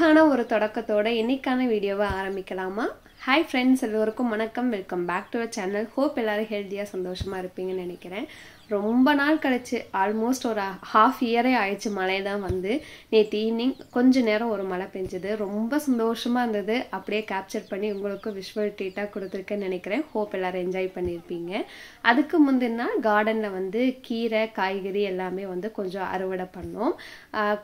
அழகான ஒரு தொடக்கத்தோட இன்னைக்கான வீடியோவை ஆரம்பிக்கலாமா? ஹாய் ஃப்ரெண்ட்ஸ், எல்லோருக்கும் வணக்கம். Welcome back to our channel. Hope எல்லாரும் ஹெல்த்தியாக சந்தோஷமாக இருப்பீங்கன்னு நினைக்கிறேன். ரொம்ப நாள் கழிச்சு ஆல்மோஸ்ட் ஒரு ஹாஃப் இயரே ஆயிடுச்சு மழை தான் வந்து. நேற்று ஈவினிங் கொஞ்ச நேரம் ஒரு மழை பெஞ்சுது, ரொம்ப சந்தோஷமாக இருந்தது. அப்படியே கேப்சர் பண்ணி உங்களுக்கு விஷுவல் ட்ரீட்டாக கொடுத்துருக்கேன்னு நினைக்கிறேன். ஹோப் எல்லோரும் என்ஜாய் பண்ணியிருப்பீங்க. அதுக்கு முந்தின நாள் கார்டனில் வந்து கீரை காய்கறி எல்லாமே வந்து கொஞ்சம் அறுவடை பண்ணோம்.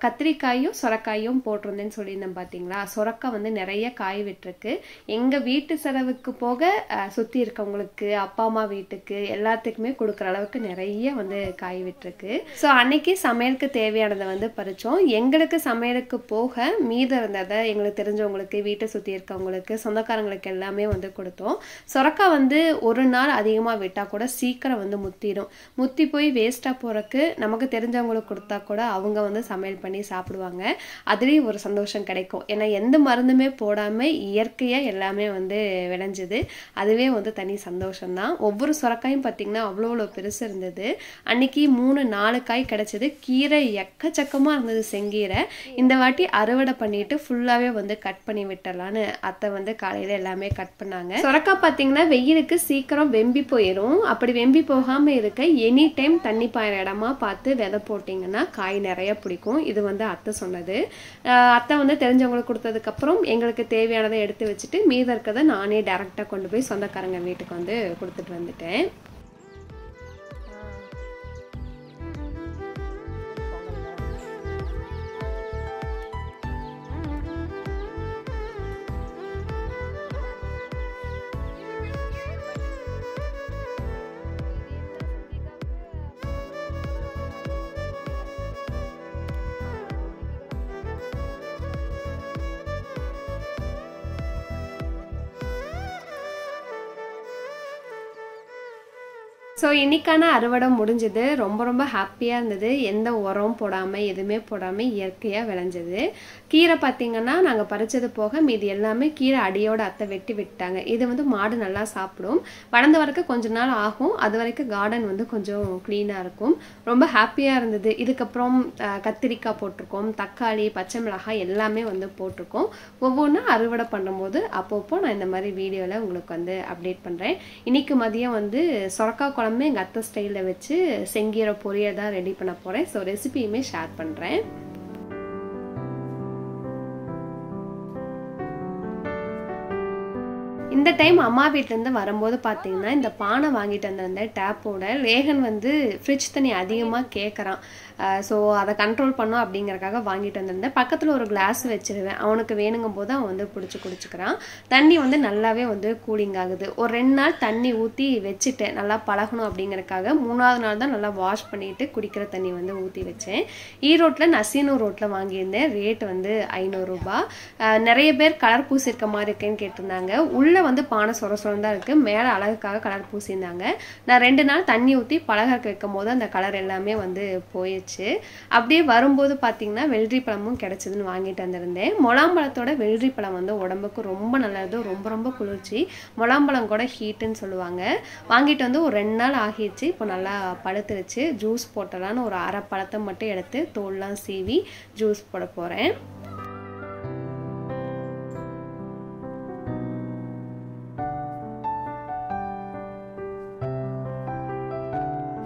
கத்திரிக்காயும் சொரக்காயும் போட்டிருந்தேன்னு சொல்லியிருந்தேன் பார்த்தீங்களா. சொரக்காய் வந்து நிறைய காய் விட்டுருக்கு. எங்கள் வீட்டு செலவுக்கு போக சுற்றி இருக்கவங்களுக்கு, அப்பா அம்மா வீட்டுக்கு எல்லாத்துக்குமே கொடுக்குற அளவுக்கு நிறைய வந்து காய் விட்டுருக்கு. ஸோ அன்னைக்கு சமையலுக்கு தேவையானதை வந்து பறிச்சோம். எங்களுக்கு சமையலுக்கு போக மீதம் இருந்ததை எங்களுக்கு தெரிஞ்சவங்களுக்கு, வீட்டை சுற்றி இருக்கவங்களுக்கு, சொந்தக்காரங்களுக்கு எல்லாமே வந்து கொடுத்தோம். சொரக்காய் வந்து ஒரு நாள் அதிகமாக விட்டால் கூட சீக்கிரம் வந்து முத்திடும். முத்தி போய் வேஸ்ட்டாக போகிறக்கு நமக்கு தெரிஞ்சவங்களுக்கு கொடுத்தா கூட அவங்க வந்து சமையல் பண்ணி சாப்பிடுவாங்க. அதுலேயும் ஒரு சந்தோஷம் கிடைக்கும். ஏன்னா எந்த மருந்துமே போடாமல் இயற்கையாக எல்லாமே வந்து விளைஞ்சுது. அதுவே வந்து தனி சந்தோஷம்தான். ஒவ்வொரு சொரக்காயும் பார்த்திங்கன்னா அவ்வளோ பெருசு இருந்தது. அன்னைக்கு 3-4 காய் கிடைச்சது. கீரை எக்கச்சக்கமாக இருந்தது, செங்கீரை. இந்த வாட்டி அறுவடை பண்ணிட்டு ஃபுல்லாகவே வந்து கட் பண்ணி விட்டுடலான்னு அத்தை வந்து காலையில் எல்லாமே கட் பண்ணாங்க. சொரக்காய் பார்த்தீங்கன்னா வெயிலுக்கு சீக்கிரம் வெம்பி போயிடும். அப்படி வெம்பி போகாமல் இருக்க எனி டைம் தண்ணி பாயிற இடமா பார்த்து விதை போட்டிங்கன்னா காய் நிறைய பிடிக்கும். இது வந்து அத்தை சொன்னது. அத்தை வந்து தெரிஞ்சவங்களுக்கு கொடுத்ததுக்கப்புறம் எங்களுக்கு தேவையானதை எடுத்து வச்சுட்டு மீதம் இருக்கிறத நானே டைரெக்டாக கொண்டு போய் சொந்தக்காரங்க வீட்டுக்கு வந்து கொடுத்துட்டு வந்துட்டேன். ஸோ இன்னைக்கான அறுவடை முடிஞ்சது. ரொம்ப ஹாப்பியாக இருந்தது. எந்த உரம் போடாமல் எதுவுமே போடாமல் இயற்கையாக விளைஞ்சது. கீரை பார்த்திங்கன்னா நாங்கள் பறித்தது போக மீதி எல்லாமே கீரை அடியோட அத்தை வெட்டி விட்டாங்க. இது வந்து மாடு நல்லா சாப்பிடும். வளர்ந்த வரைக்கும் கொஞ்ச நாள் ஆகும். அது வரைக்கும் கார்டன் வந்து கொஞ்சம் க்ளீனாக இருக்கும். ரொம்ப ஹாப்பியாக இருந்தது. இதுக்கப்புறம் கத்திரிக்காய் போட்டிருக்கோம், தக்காளி, பச்சை மிளகாய் எல்லாமே வந்து போட்டிருக்கோம். ஒவ்வொன்றும் அறுவடை பண்ணும்போது அப்பப்போ நான் இந்த மாதிரி வீடியோவில் உங்களுக்கு வந்து அப்டேட் பண்ணுறேன். இன்னைக்கு மதியம் வந்து சொரக்காய் குழம்பு எங்கள் அத்தை ஸ்டைலில் வச்சு செங்கீரை பொரியல் தான் ரெடி பண்ண போகிறேன். ஸோ ரெசிபியுமே ஷேர் பண்ணுறேன். இந்த டைம் அம்மா வீட்டிலேருந்து வரும்போது பார்த்தீங்கன்னா இந்த பானை வாங்கிட்டு வந்திருந்தேன். டேப்போட லேகன் வந்து ஃப்ரிட்ஜ் தண்ணி அதிகமாக கேட்குறான். ஸோ அதை கண்ட்ரோல் பண்ணோம் அப்படிங்கிறக்காக வாங்கிட்டு வந்திருந்தேன். பக்கத்தில் ஒரு கிளாஸ் வச்சுருவேன். அவனுக்கு வேணுங்கும் போது அவன் வந்து பிடிச்சி குடிச்சிக்கிறான். தண்ணி வந்து நல்லாவே வந்து கூலிங் ஆகுது. ஒரு 2 நாள் தண்ணி ஊற்றி வச்சுட்டேன், நல்லா பழகணும் அப்படிங்கிறக்காக. 3ஆவது நாள் தான் நல்லா வாஷ் பண்ணிவிட்டு குடிக்கிற தண்ணி வந்து ஊற்றி வச்சேன். ஈரோட்டில் நசீனூர் ரோட்டில் வாங்கியிருந்தேன். ரேட் வந்து 500 ரூபா. நிறைய பேர் கலர் பூசிருக்க மாதிரி இருக்கேன்னு கேட்டிருந்தாங்க. உள்ளே வந்து பானை சொரம் தான் இருக்குது. மேலே அழகுக்காக கலர் பூசியிருந்தாங்க. நான் 2 நாள் தண்ணி ஊற்றி பலகருக்கு வைக்கும் போது அந்த கலர் எல்லாமே வந்து போயிடுச்சு. அப்படியே வரும்போது பார்த்தீங்கன்னா வெள்ளரி பழமும் கிடைச்சதுன்னு வாங்கிட்டு வந்திருந்தேன். முலாம்பழத்தோட வெள்ளரி பழம் வந்து உடம்புக்கு ரொம்ப நல்லது, ரொம்ப குளிர்ச்சி. முலாம்பழம் கூட ஹீட்டுன்னு சொல்லுவாங்க. வாங்கிட்டு வந்து ஒரு 2 நாள் ஆகிடுச்சு. இப்போ நல்லா பழுத்துருச்சு. ஜூஸ் போட்டலான்னு ஒரு அரை பழத்தை மட்டும் எடுத்து தோல்லாம் சீவி ஜூஸ் போட போகிறேன்.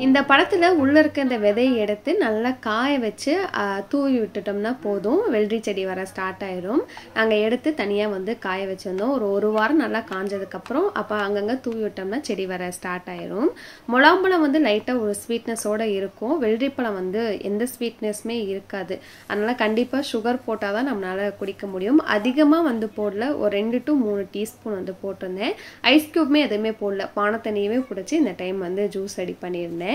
இந்த பழத்தில் உள்ளே இருக்க இந்த விதையை எடுத்து நல்லா காய வச்சு தூவி விட்டுட்டோம்னா போதும், வெள்ளரி செடி வர ஸ்டார்ட் ஆயிடும். நாங்கள் எடுத்து தனியாக வந்து காய வச்சுருந்தோம். ஒரு வாரம் நல்லா காஞ்சதுக்கப்புறம் அப்போ அங்கங்கே தூவி விட்டோம்னா செடி வர ஸ்டார்ட் ஆயிடும். முலாம்பழம் வந்து லைட்டாக ஒரு ஸ்வீட்னஸோடு இருக்கும். வெள்ளரி பழம் வந்து எந்த ஸ்வீட்னஸுமே இருக்காது. அதனால் கண்டிப்பாக சுகர் போட்டால் தான் நம்மளால் குடிக்க முடியும். அதிகமாக வந்து போடல, ஒரு 2 to 3 டீஸ்பூன் வந்து போட்டிருந்தேன். ஐஸ் க்யூப்மே எதுவுமே போடல, பானை தண்ணியவே பிடிச்சி இந்த டைம் வந்து ஜூஸ் ரெடி பண்ணியிருந்தேன்.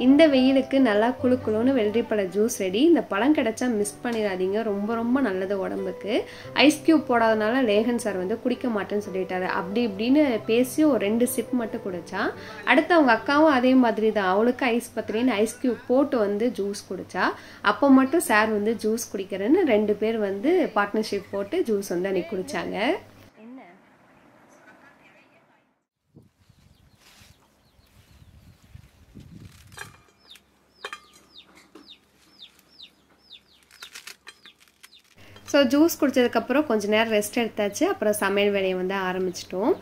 இந்த வெயிலுக்கு நல்லா குளு குளுன்னு வெள்ளரிப்பழ ஜூஸ் ரெடி. இந்த பழம் கிடைச்சா மிஸ் பண்ணிடாதீங்க, ரொம்ப ரொம்ப நல்லது உடம்புக்கு. ஐஸ் கியூப் போடாதனால லேகன் சார் வந்து குடிக்க மாட்டேன்னு சொல்லிட்டாரு. அப்படி இப்படின்னு பேசி ஒரு 2 சிப் மட்டும் குடிச்சா. அடுத்து அவங்க அக்காவும் அதே மாதிரி தான், அவளுக்கு ஐஸ் பத்திரின்னு ஐஸ் கியூப் போட்டு வந்து ஜூஸ் குடிச்சா. அப்போ மட்டும் சார் வந்து ஜூஸ் குடிக்கிறேன்னு 2 பேர் வந்து பார்ட்னர்ஷிப் போட்டு ஜூஸ் வந்து அன்னைக்கு குடிச்சாங்க. ஸோ ஜூஸ் குடித்ததுக்கப்புறம் கொஞ்சம் நேரம் ரெஸ்ட் எடுத்தாச்சு. அப்புறம் சமையல் வேலையை வந்து ஆரம்பிச்சிட்டோம்.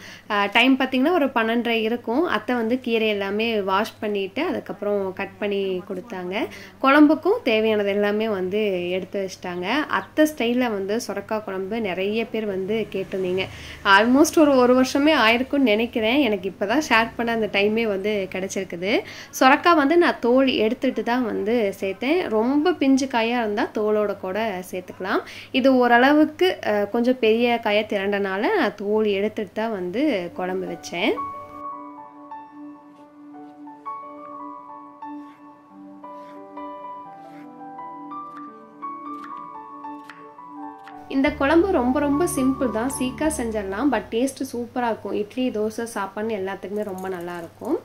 டைம் பார்த்திங்கன்னா ஒரு 12:30 இருக்கும். அத்தை வந்து கீரை எல்லாமே வாஷ் பண்ணிவிட்டு அதுக்கப்புறம் கட் பண்ணி கொடுத்தாங்க. குழம்புக்கும் தேவையானது எல்லாமே வந்து எடுத்து வச்சிட்டாங்க. அத்தை ஸ்டைலில் வந்து சுரக்காய் குழம்பு நிறைய பேர் வந்து கேட்டிருந்தீங்க. ஆல்மோஸ்ட் ஒரு வருஷமே ஆயிருக்குன்னு நினைக்கிறேன். எனக்கு இப்போ தான் ஷேர் பண்ண அந்த டைமே வந்து கிடச்சிருக்குது. சுரக்காய் வந்து நான் தோல் எடுத்துகிட்டு தான் வந்து சேர்த்தேன். ரொம்ப பிஞ்சு காயாக இருந்தால் தோலோட கூட சேர்த்துக்கலாம். இது ஓரளவுக்கு கொஞ்சம் பெரிய காயை திரண்டனால நான் தோல் எடுத்துட்டு தான் வந்து குழம்பு வச்சேன். இந்த குழம்பு ரொம்ப ரொம்ப சிம்பிள் தான், சீக்கிரம் செஞ்சிடலாம். பட் டேஸ்ட்டு சூப்பராக இருக்கும். இட்லி, தோசை, சாப்பாடுன்னு எல்லாத்துக்குமே ரொம்ப நல்லாயிருக்கும்.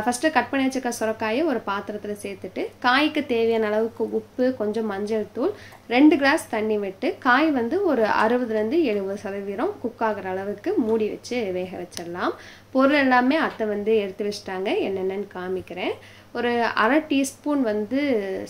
ஃபஸ்ட்டு கட் பண்ணி வச்சுக்க சுரக்காயை ஒரு பாத்திரத்தில் சேர்த்துட்டு காய்க்கு தேவையான அளவுக்கு உப்பு, கொஞ்சம் மஞ்சள் தூள், 2 கிளாஸ் தண்ணி விட்டு காய் வந்து ஒரு 60% 70% குக் ஆகிற அளவுக்கு மூடி வச்சு வேக வச்சிடலாம். பொருள் எல்லாமே அத்தை வந்து எடுத்து வச்சிட்டாங்க. என்னென்னு காமிக்கிறேன். ஒரு 1/2 டீஸ்பூன் வந்து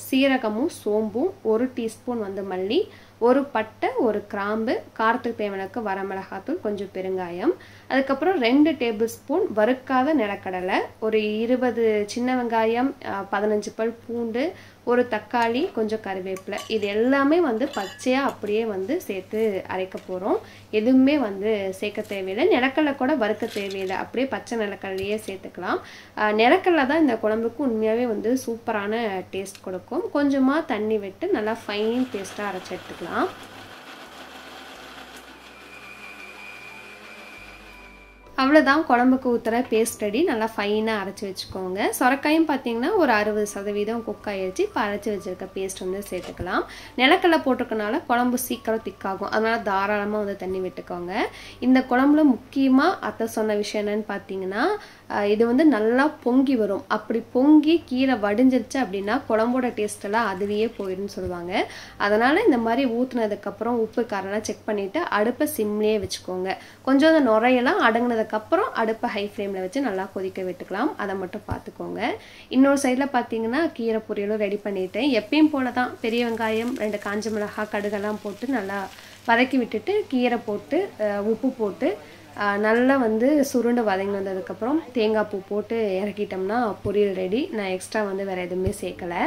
சீரகமும் சோம்பும், 1 டீஸ்பூன் வந்து மல்லி, 1 பட்டை, 1 கிராம்பு, காரத்துக்கு தேவையான வரமிளகாத்தூள், கொஞ்சம் பெருங்காயம், அதுக்கப்புறம் 2 டேபிள் ஸ்பூன் வறுக்காத நிலக்கடலை, ஒரு 20 சின்ன வெங்காயம், 15 பல் பூண்டு, 1 தக்காளி, கொஞ்சம் கருவேப்பிலை. இது எல்லாமே வந்து பச்சையாக அப்படியே வந்து சேர்த்து அரைக்க போகிறோம். எதுவுமே வந்து சேர்க்க தேவையில்லை. நிலக்கடலை கூட வறுக்க தேவையில்லை, அப்படியே பச்சை நிலக்கடலையே சேர்த்துக்கலாம். நிலக்கடலை தான் இந்த குழம்புக்கு உண்மையாகவே வந்து சூப்பரான டேஸ்ட் கொடுக்கும். கொஞ்சமாக தண்ணி விட்டு நல்லா ஃபைன் பேஸ்ட்டாக அரைச்சி எடுத்துக்கலாம். அவ்வளோதான், குழம்புக்கு ஊற்றுற பேஸ்ட் ரெடி. நல்லா ஃபைனாக அரைச்சி வச்சுக்கோங்க. சுரக்காயும் பார்த்தீங்கன்னா ஒரு 60% குக் ஆகிடுச்சு. இப்போ அரைச்சி வச்சுருக்க பேஸ்ட் வந்து சேர்த்துக்கலாம். நிலக்கடலை போட்டிருக்கனால குழம்பு சீக்கிரம் திக்காகும், அதனால் தாராளமாக வந்து தண்ணி விட்டுக்கோங்க. இந்த குழம்புல முக்கியமாக அத்தை சொன்ன விஷயம் என்னென்னு பார்த்தீங்கன்னா, இது வந்து நல்லா பொங்கி வரும். அப்படி பொங்கி கீரை வடிஞ்சிருச்சு அப்படின்னா குழம்போட டேஸ்ட்டெல்லாம் அதுலேயே போயிடுன்னு சொல்லுவாங்க. அதனால் இந்த மாதிரி ஊற்றுனதுக்கப்புறம் உப்பு காரெல்லாம் செக் பண்ணிவிட்டு அடுப்பை சிம்லேயே வச்சுக்கோங்க. கொஞ்சம் அந்த நுரையெல்லாம் அடங்கினதுக்கப்புறம் அடுப்பை ஹை ஃப்ளேமில் வச்சு நல்லா கொதிக்க விட்டுக்கலாம். அதை மட்டும் பார்த்துக்கோங்க. இன்னொரு சைடில் பார்த்தீங்கன்னா கீரை பொரியலும் ரெடி பண்ணிவிட்டேன். எப்பயும் போல தான் பெரிய வெங்காயம், 2 காஞ்ச மிளகாய், கடுகெல்லாம் போட்டு நல்லா வதக்கி விட்டுட்டு கீரை போட்டு உப்பு போட்டு நல்லா வந்து சுருண்டு வதங்கி வந்ததுக்கப்புறம் தேங்காய் பூ போட்டு இறக்கிட்டோம்னா பொரியல் ரெடி. நான் எக்ஸ்ட்ரா வந்து வேறு எதுவுமே சேர்க்கலை.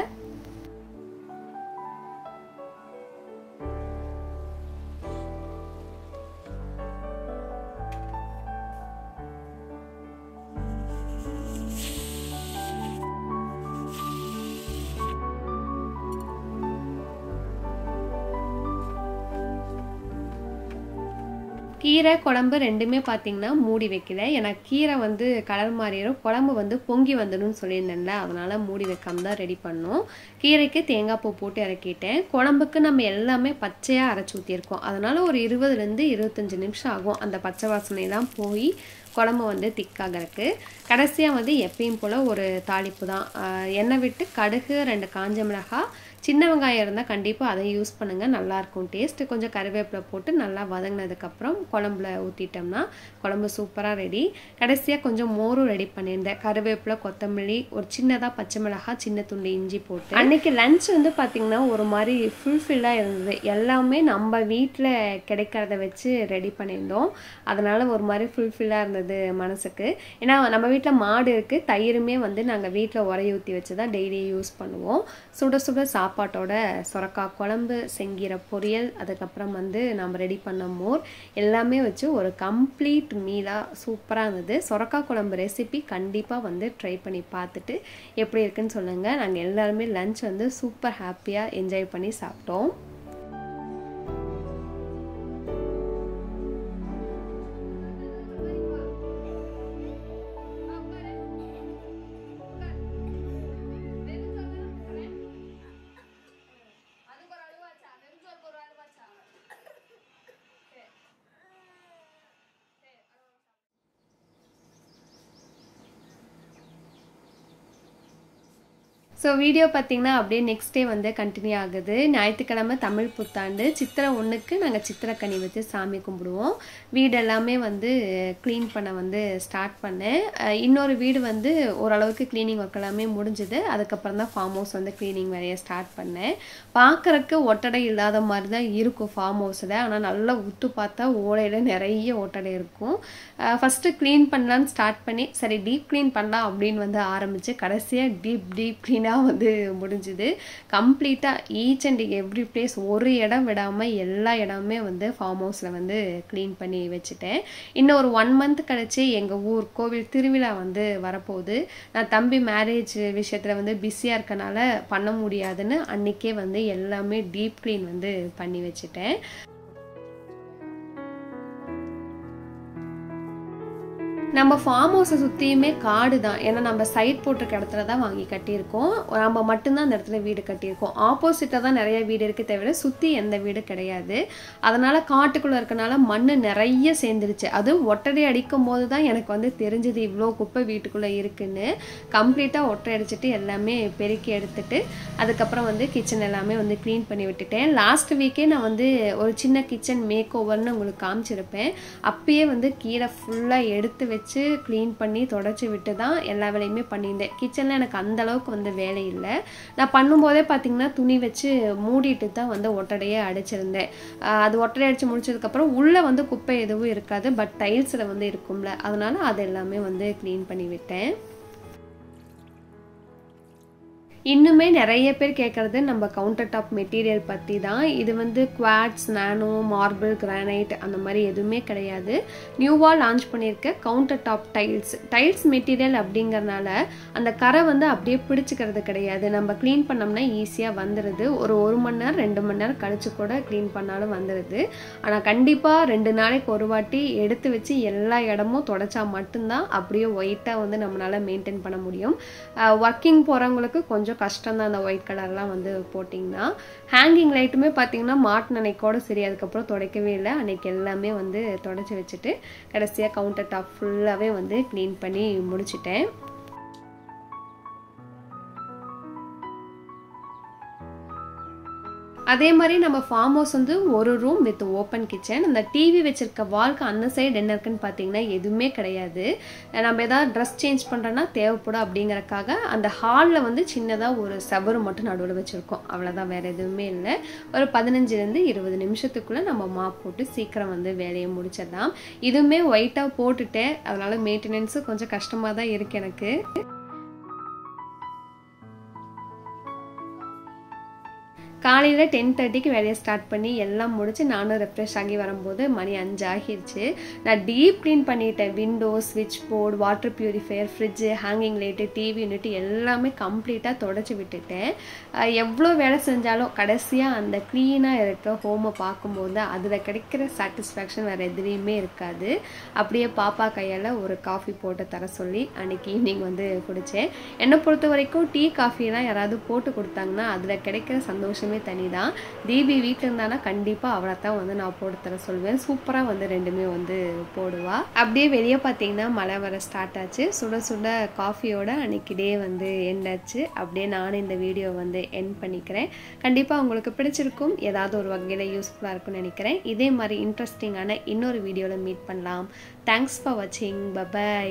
கீரை குழம்பு ரெண்டுமே பார்த்தீங்கன்னா மூடி வைக்கல. ஏன்னா கீரை வந்து கலர் மாறிடும், குழம்பு வந்து பொங்கி வந்துடும் சொல்லியிருந்தேன்ல, அதனால் மூடி வைக்காம தான் ரெடி பண்ணோம். கீரைக்கு தேங்காய் பூ போட்டு இறக்கிட்டேன். குழம்புக்கு நம்ம எல்லாமே பச்சையாக அரைச்சி ஊற்றிருக்கோம். அதனால் ஒரு 20 to 25 நிமிஷம் ஆகும் அந்த பச்சை வாசனையெல்லாம் போய் குழம்பு வந்து திக்காகிறதுக்கு. கடைசியாக வந்து எப்பயும் போல் ஒரு தாளிப்பு தான். எண்ணெய் விட்டு கடுகு, 2 காஞ்ச மிளகாய், சின்ன வெங்காயம் இருந்தால் கண்டிப்பாக அதை யூஸ் பண்ணுங்கள், நல்லாயிருக்கும் டேஸ்ட்டு. கொஞ்சம் கருவேப்பிலை போட்டு நல்லா வதங்கினதுக்கப்புறம் குழம்புல ஊற்றிட்டோம்னா குழம்பு சூப்பராக ரெடி. கடைசியாக கொஞ்சம் மோரும் ரெடி பண்ணியிருந்தேன். கருவேப்பிலை, கொத்தமல்லி, ஒரு சின்னதாக பச்சை மிளகாய், சின்ன துண்டு இஞ்சி போட்டு. அன்றைக்கி லன்ச் வந்து பார்த்திங்கன்னா ஒரு மாதிரி ஃபுல்ஃபில்லாக இருந்தது. எல்லாமே நம்ம வீட்டில் கிடைக்கிறத வச்சு ரெடி பண்ணியிருந்தோம். அதனால் ஒரு மாதிரி ஃபுல்ஃபில்லாக இருந்தது மனசுக்கு. ஏன்னா நம்ம வீட்டில் மாடு இருக்குது, தயிருமே வந்து நாங்கள் வீட்டில் உரையை ஊற்றி வச்சு தான் டெய்லி யூஸ் பண்ணுவோம். சுட சுட சாப்பாட்டோட சுரக்காய் குழம்பு, செங்கீரை பொரியல், அதுக்கப்புறம் வந்து நம்ம ரெடி பண்ண மோர் எல்லாமே வச்சு ஒரு கம்ப்ளீட் மீலாக சூப்பராக இருந்தது. சுரக்காய் குழம்பு ரெசிபி கண்டிப்பாக வந்து ட்ரை பண்ணி பார்த்துட்டு எப்படி இருக்குன்னு சொல்லுங்கள். நாங்கள் எல்லாருமே லன்ச் வந்து சூப்பர் ஹாப்பியாக என்ஜாய் பண்ணி சாப்பிட்டோம். ஸோ வீடியோ பார்த்திங்கன்னா அப்படியே நெக்ஸ்ட் டே வந்து கண்டினியூ ஆகுது. ஞாயிற்றுக்கிழமை தமிழ் புத்தாண்டு சித்திரை 1க்கு நாங்கள் சித்திரைக்கனி வச்சு சாமி கும்பிடுவோம். வீடு எல்லாமே வந்து க்ளீன் பண்ண வந்து ஸ்டார்ட் பண்ணேன். இன்னொரு வீடு வந்து ஓரளவுக்கு க்ளீனிங் ஒர்க் எல்லாமே முடிஞ்சுது. அதுக்கப்புறம் தான் ஃபார்ம் ஹவுஸ் வந்து க்ளீனிங் வேலையை ஸ்டார்ட் பண்ணேன். பார்க்குறக்கு ஒட்டடை இல்லாத மாதிரி தான் இருக்கும் ஃபார்ம் ஹவுஸில். ஆனால் நல்லா உத்து பார்த்தா ஓலையில் நிறைய ஒட்டடை இருக்கும். ஃபஸ்ட்டு க்ளீன் பண்ணலான்னு ஸ்டார்ட் பண்ணி சரி டீப் க்ளீன் பண்ணலாம் அப்படின்னு வந்து ஆரம்பித்து கடைசியாக டீப் க்ளீனாக வந்து முடிஞ்சுது. கம்ப்ளீட்டாக ஈச் அண்ட் எவ்ரி பிளேஸ் ஒரு இடம் விடாமல் எல்லா இடமுமே வந்து ஃபார்ம் ஹவுஸில் வந்து க்ளீன் பண்ணி வச்சுட்டேன். இன்னும் ஒரு 1 மந்த் கழிச்சு எங்கள் ஊர் கோவில் திருவிழா வந்து வரப்போகுது. நான் தம்பி மேரேஜ் விஷயத்தில் வந்து பிஸியாக இருக்கனால பண்ண முடியாதுன்னு அன்றைக்கே வந்து எல்லாமே டீப் க்ளீன் வந்து பண்ணி வச்சுட்டேன். நம்ம ஃபார்ம் ஹவுஸை சுற்றியுமே காடு தான். ஏன்னா நம்ம சைட் போட்டிருக்க இடத்துல தான் வாங்கி கட்டியிருக்கோம். நம்ம மட்டும்தான் அந்த இடத்துல வீடு கட்டியிருக்கோம். ஆப்போசிட்டாக தான் நிறைய வீடு இருக்குது, தவிர சுற்றி எந்த வீடு கிடையாது. அதனால் காட்டுக்குள்ளே இருக்கனால மண் நிறைய சேர்ந்துருச்சு. அது ஒட்டடை அடிக்கும் போது தான் எனக்கு வந்து தெரிஞ்சது இவ்வளோ குப்பை வீட்டுக்குள்ளே இருக்குன்னு. கம்ப்ளீட்டாக ஒட்டடை அடிச்சுட்டு எல்லாமே பெருக்கி எடுத்துட்டு அதுக்கப்புறம் வந்து கிச்சன் எல்லாமே வந்து க்ளீன் பண்ணி விட்டுட்டேன். லாஸ்ட் வீக்கே நான் வந்து ஒரு சின்ன கிச்சன் மேக் ஓவர்னு உங்களுக்கு காமிச்சிருப்பேன். அப்பயே வந்து கீழே ஃபுல்லாக எடுத்து வச்சு க்ளீன் பண்ணி தொடச்சி விட்டு தான் எல்லா வேலையுமே பண்ணியிருந்தேன். கிச்சனில் எனக்கு அந்த அளவுக்கு வந்து வேலை இல்லை. நான் பண்ணும்போதே பார்த்தீங்கன்னா துணி வச்சு மூடிட்டு தான் வந்து ஒட்டடையே அடிச்சிருந்தேன். அது ஒட்டடை அடித்து முடிச்சதுக்கப்புறம் உள்ளே வந்து குப்பை எதுவும் இருக்காது, பட் டைல்ஸில் வந்து இருக்கும்ல, அதனால அது எல்லாமே வந்து க்ளீன் பண்ணி விட்டேன். இன்னுமே நிறைய பேர் கேட்குறது நம்ம கவுண்டர் டாப் மெட்டீரியல் பற்றி தான். இது வந்து குவாட்ஸ், நானோ, மார்பிள், கிரானைட் அந்த மாதிரி எதுவுமே கிடையாது. நியூவாக லான்ச் பண்ணியிருக்க கவுண்டர் டாப் டைல்ஸ் மெட்டீரியல் அப்படிங்கிறதுனால அந்த கரை வந்து அப்படியே பிடிச்சிக்கிறது கிடையாது. நம்ம க்ளீன் பண்ணோம்னா ஈஸியாக வந்துடுது. ஒரு 1 மணி நேரம் 2 மணி நேரம் கழிச்சு கூட க்ளீன் பண்ணாலும் வந்துடுது. ஆனால் கண்டிப்பாக 2 நாளைக்கு ஒரு வாட்டி எடுத்து வச்சு எல்லா இடமும் தொடச்சா மட்டும்தான் அப்படியே ஒயிட்டாக வந்து நம்மளால் மெயின்டைன் பண்ண முடியும். ஒர்க்கிங் போகிறவங்களுக்கு கொஞ்சம் கஷ்டம் தான் அந்த ஒயிட் கலர்லாம் வந்து போட்டிங்கன்னா. ஹேங்கிங் லைட்டுமே பார்த்தீங்கன்னா மாட்டின அன்னைக்கோட சரி, அதுக்கப்புறம் துடைக்கவே இல்லை. அன்னைக்கு எல்லாமே வந்து தொடச்சி வச்சுட்டு கடைசியாக கவுண்டர் டாப் ஃபுல்லாகவே வந்து க்ளீன் பண்ணி முடிச்சிட்டேன். அதே மாதிரி நம்ம ஃபார்ம் ஹவுஸ் வந்து ஒரு ரூம் வித் ஓப்பன் கிச்சன். அந்த டிவி வச்சிருக்க வால்க்கு அந்த சைடு என்ன இருக்குன்னு பார்த்தீங்கன்னா எதுவுமே கிடையாது. நம்ம ஏதாவது ட்ரெஸ் சேஞ்ச் பண்ணுறோன்னா தேவைப்படும் அப்படிங்கறக்காக அந்த ஹாலில் வந்து சின்னதாக ஒரு செவரு மட்டும் நடுவில் வச்சுருக்கோம். அவ்வளோதான், வேறு எதுவுமே இல்லை. ஒரு 15 to 20 நிமிஷத்துக்குள்ளே நம்ம மாப் போட்டு சீக்கிரம் வந்து வேலையை முடிச்சிடலாம். இதுவுமே ஒயிட்டாக போட்டுட்டேன், அதனால் மெயின்டெனன்ஸு கொஞ்சம் கஷ்டமாக தான் இருக்குது எனக்கு. காலையில் 10:30க்கு வேலையை ஸ்டார்ட் பண்ணி எல்லாம் முடிச்சு நானும் ரெஃப்ரெஷ் ஆகி வரும்போது மணி 5 ஆகிடுச்சு. நான் டீப் க்ளீன் பண்ணிட்டேன். விண்டோ, ஸ்விட்ச் board, water purifier, fridge, hanging light, TV unit எல்லாமே கம்ப்ளீட்டாக தொடச்சி விட்டுட்டேன். எவ்வளோ வேலை செஞ்சாலும் கடைசியாக அந்த க்ளீனாக இருக்க ஹோமை பார்க்கும்போது அதில் கிடைக்கிற சாட்டிஸ்ஃபேக்ஷன் வேறு எதுலேயுமே இருக்காது. அப்படியே பாப்பா கையால் ஒரு காஃபி போட்டு தர சொல்லி அன்றைக்கி ஈவினிங் வந்து குடித்தேன். என்னை பொறுத்த வரைக்கும் டீ காஃபிலாம் யாராவது போட்டு கொடுத்தாங்கன்னா அதில் கிடைக்கிற சந்தோஷமே தனிதான். தீபி வீட்டில் இருந்தானா கண்டிப்பாக அவளை தான் வந்து நான் போட்டு தர சொல்வேன். சூப்பராக வந்து ரெண்டுமே வந்து போடுவா. அப்படியே வெளியே பார்த்தீங்கன்னா மழை வர ஸ்டார்ட் ஆச்சு. சுட சுட காஃபியோட அன்னைக்கு டே வந்து எண்ட் ஆச்சு. அப்படியே நானும் இந்த வீடியோ வந்து எண்ட் பண்ணிக்கிறேன். கண்டிப்பாக உங்களுக்கு பிடிச்சிருக்கும், ஏதாவது ஒரு வகையில் யூஸ்ஃபுல்லாக இருக்கும்னு நினைக்கிறேன். இதே மாதிரி இன்ட்ரெஸ்டிங்கான இன்னொரு வீடியோவில் மீட் பண்ணலாம். தேங்க்ஸ் ஃபார் வாட்சிங். பை.